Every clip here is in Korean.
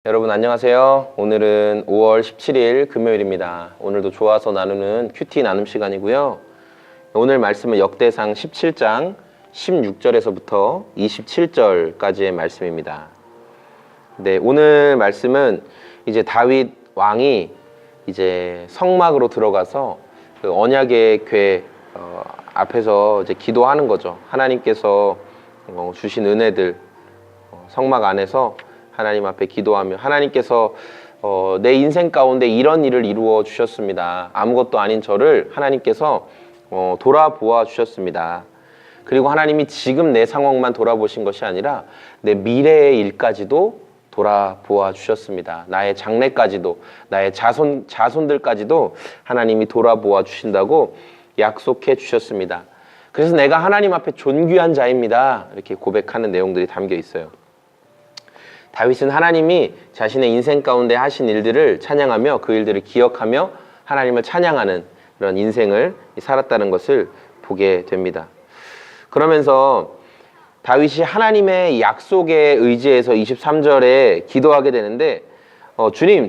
여러분 안녕하세요. 오늘은 5월 17일 금요일입니다. 오늘도 좋아서 나누는 큐티 나눔 시간이고요. 오늘 말씀은 역대상 17장 16절에서부터 27절까지의 말씀입니다. 네, 오늘 말씀은 이제 다윗 왕이 이제 성막으로 들어가서 그 언약의 궤 앞에서 이제 기도하는 거죠. 하나님께서 주신 은혜들 성막 안에서 하나님 앞에 기도하며 하나님께서 내 인생 가운데 이런 일을 이루어 주셨습니다. 아무것도 아닌 저를 하나님께서 돌아보아 주셨습니다. 그리고 하나님이 지금 내 상황만 돌아보신 것이 아니라 내 미래의 일까지도 돌아보아 주셨습니다. 나의 장래까지도, 나의 자손들까지도 하나님이 돌아보아 주신다고 약속해 주셨습니다. 그래서 내가 하나님 앞에 존귀한 자입니다. 이렇게 고백하는 내용들이 담겨 있어요. 다윗은 하나님이 자신의 인생 가운데 하신 일들을 찬양하며 그 일들을 기억하며 하나님을 찬양하는 그런 인생을 살았다는 것을 보게 됩니다. 그러면서 다윗이 하나님의 약속에 의지해서 23절에 기도하게 되는데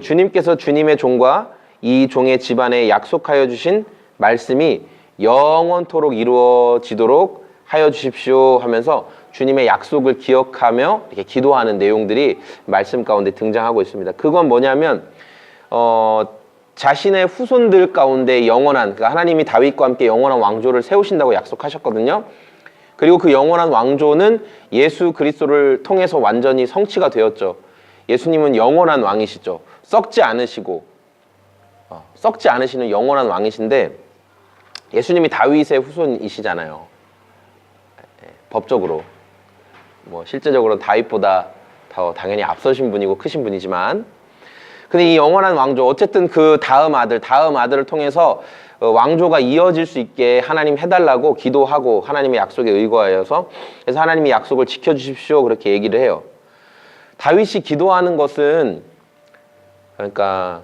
주님께서 주님의 종과 이 종의 집안에 약속하여 주신 말씀이 영원토록 이루어지도록 하여 주십시오 하면서 주님의 약속을 기억하며 이렇게 기도하는 내용들이 말씀 가운데 등장하고 있습니다. 그건 뭐냐면 자신의 후손들 가운데 영원한, 그러니까 하나님이 다윗과 함께 영원한 왕조를 세우신다고 약속하셨거든요. 그리고 그 영원한 왕조는 예수 그리스도를 통해서 완전히 성취가 되었죠. 예수님은 영원한 왕이시죠. 썩지 않으시는 영원한 왕이신데 예수님이 다윗의 후손이시잖아요. 법적으로. 실제적으로 다윗보다 더 당연히 앞서신 분이고 크신 분이지만, 근데 이 영원한 왕조, 어쨌든 그 다음 아들을 통해서 왕조가 이어질 수 있게 하나님 해달라고 기도하고 하나님의 약속에 의거하여서, 그래서 하나님이 약속을 지켜주십시오 그렇게 얘기를 해요. 다윗이 기도하는 것은, 그러니까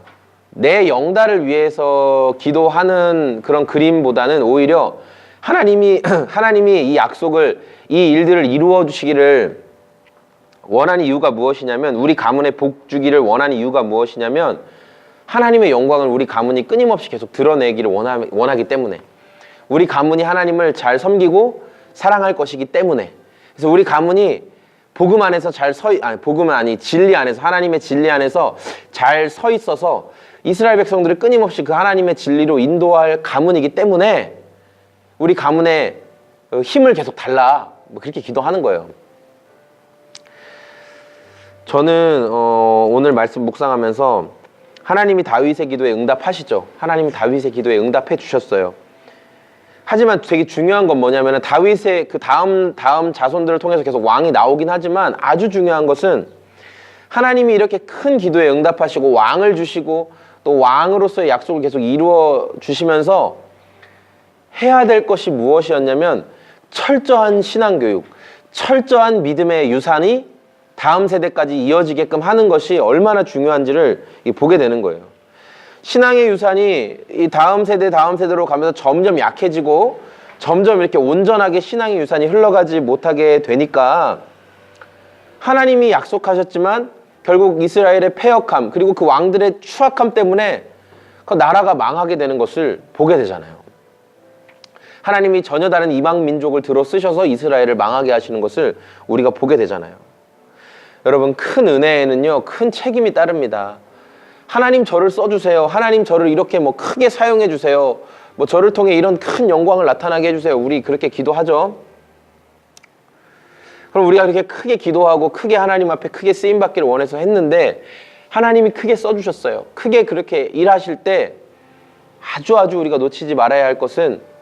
내 영달을 위해서 기도하는 그런 그림보다는 오히려 하나님이 이 약속을, 이 일들을 이루어 주시기를 원하는 이유가 무엇이냐면, 우리 가문에 복 주기를 원하는 이유가 무엇이냐면 하나님의 영광을 우리 가문이 끊임없이 계속 드러내기를 원하기 때문에, 우리 가문이 하나님을 잘 섬기고 사랑할 것이기 때문에, 그래서 우리 가문이 복음 안에서 진리 안에서, 하나님의 진리 안에서 잘 서 있어서 이스라엘 백성들을 끊임없이 그 하나님의 진리로 인도할 가문이기 때문에 우리 가문에 힘을 계속 달라, 그렇게 기도하는 거예요. 저는 오늘 말씀 묵상하면서 하나님이 다윗의 기도에 응답하시죠. 하나님이 다윗의 기도에 응답해 주셨어요. 하지만 되게 중요한 건 뭐냐면 다윗의 그 다음 자손들을 통해서 계속 왕이 나오긴 하지만, 아주 중요한 것은 하나님이 이렇게 큰 기도에 응답하시고 왕을 주시고 또 왕으로서의 약속을 계속 이루어 주시면서 해야 될 것이 무엇이었냐면 철저한 신앙교육, 철저한 믿음의 유산이 다음 세대까지 이어지게끔 하는 것이 얼마나 중요한지를 보게 되는 거예요. 신앙의 유산이 이 다음 세대로 가면서 점점 약해지고 점점 이렇게 온전하게 신앙의 유산이 흘러가지 못하게 되니까 하나님이 약속하셨지만 결국 이스라엘의 패역함, 그리고 그 왕들의 추악함 때문에 그 나라가 망하게 되는 것을 보게 되잖아요. 하나님이 전혀 다른 이방 민족을 들어 쓰셔서 이스라엘을 망하게 하시는 것을 우리가 보게 되잖아요. 여러분, 큰 은혜에는요, 큰 책임이 따릅니다. 하나님 저를 써주세요. 하나님 저를 이렇게 크게 사용해 주세요. 저를 통해 이런 큰 영광을 나타나게 해주세요. 우리 그렇게 기도하죠. 그럼 우리가 그렇게 크게 기도하고 크게 하나님 앞에 크게 쓰임받기를 원해서 했는데 하나님이 크게 써주셨어요. 크게 그렇게 일하실 때 아주 우리가 놓치지 말아야 할 것은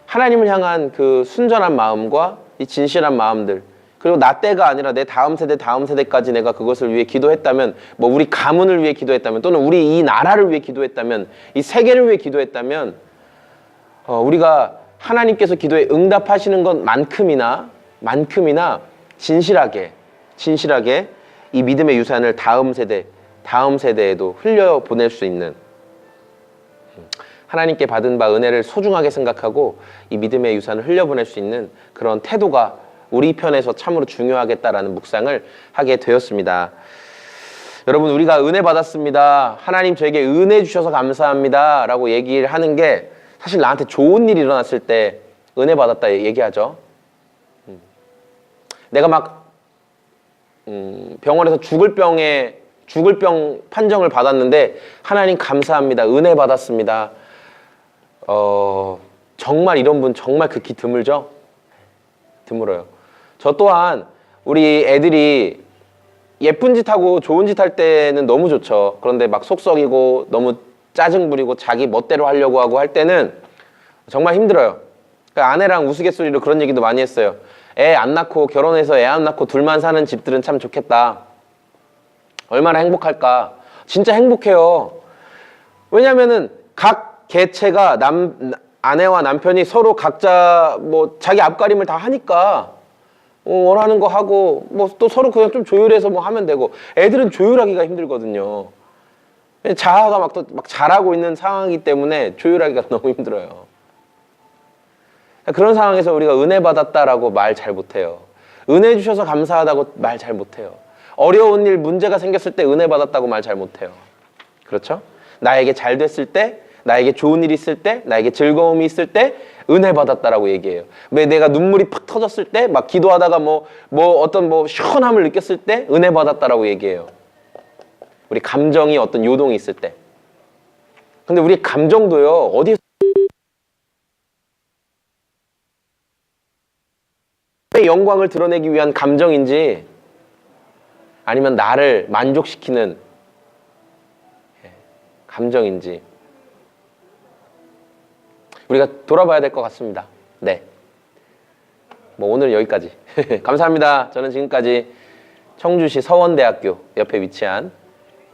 하나님을 향한 그 순전한 마음과 이 진실한 마음들, 그리고 나 때가 아니라 내 다음 세대까지 내가 그것을 위해 기도했다면, 우리 가문을 위해 기도했다면, 또는 우리 이 나라를 위해 기도했다면, 이 세계를 위해 기도했다면, 우리가 하나님께서 기도에 응답하시는 것만큼이나 진실하게 이 믿음의 유산을 다음 세대에도 흘려보낼 수 있는, 하나님께 받은 바 은혜를 소중하게 생각하고 이 믿음의 유산을 흘려보낼 수 있는 그런 태도가 우리 편에서 참으로 중요하겠다라는 묵상을 하게 되었습니다. 여러분, 우리가 은혜 받았습니다. 하나님 저에게 은혜 주셔서 감사합니다. 라고 얘기를 하는 게 사실 나한테 좋은 일이 일어났을 때 은혜 받았다 얘기하죠. 내가 막 병원에서 죽을 병 판정을 받았는데 하나님 감사합니다. 은혜 받았습니다. 정말 이런 분 정말 극히 드물죠? 드물어요. 저 또한 우리 애들이 예쁜 짓 하고 좋은 짓 할 때는 너무 좋죠. 그런데 막 속썩이고 너무 짜증 부리고 자기 멋대로 하려고 하고 할 때는 정말 힘들어요. 그러니까 아내랑 우스갯소리로 그런 얘기도 많이 했어요. 애 안 낳고 결혼해서 애 안 낳고 둘만 사는 집들은 참 좋겠다. 얼마나 행복할까. 진짜 행복해요. 왜냐면은 각 개체가 아내와 남편이 서로 각자 뭐 자기 앞가림을 다 하니까 원하는 거 하고 뭐 또 서로 그냥 좀 조율해서 뭐 하면 되고. 애들은 조율하기가 힘들거든요. 자아가 막 자라고 있는 상황이기 때문에 조율하기가 너무 힘들어요. 그런 상황에서 우리가 은혜 받았다라고 말 잘 못해요. 은혜 주셔서 감사하다고 말 잘 못해요. 어려운 일, 문제가 생겼을 때 은혜 받았다고 말 잘 못해요. 그렇죠? 나에게 잘 됐을 때, 나에게 좋은 일이 있을 때, 나에게 즐거움이 있을 때 은혜 받았다라고 얘기해요. 왜 내가 눈물이 팍 터졌을 때, 막 기도하다가 어떤 시원함을 느꼈을 때 은혜 받았다라고 얘기해요. 우리 감정이 어떤 요동이 있을 때. 근데 우리 감정도요, 어디서 영광을 드러내기 위한 감정인지 아니면 나를 만족시키는 감정인지 우리가 돌아봐야 될 것 같습니다. 네. 오늘 여기까지. 감사합니다. 저는 지금까지 청주시 서원대학교 옆에 위치한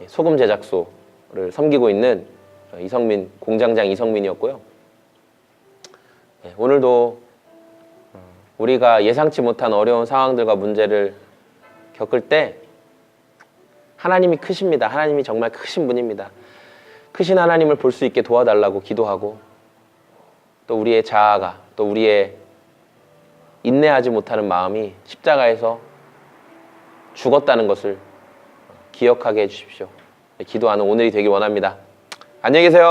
소금 제작소를 섬기고 있는 공장장 이성민이었고요. 오늘도 우리가 예상치 못한 어려운 상황들과 문제를 겪을 때 하나님이 크십니다. 하나님이 정말 크신 분입니다. 크신 하나님을 볼 수 있게 도와달라고 기도하고 또 우리의 자아가 또 우리의 인내하지 못하는 마음이 십자가에서 죽었다는 것을 기억하게 해주십시오. 기도하는 오늘이 되길 원합니다. 안녕히 계세요.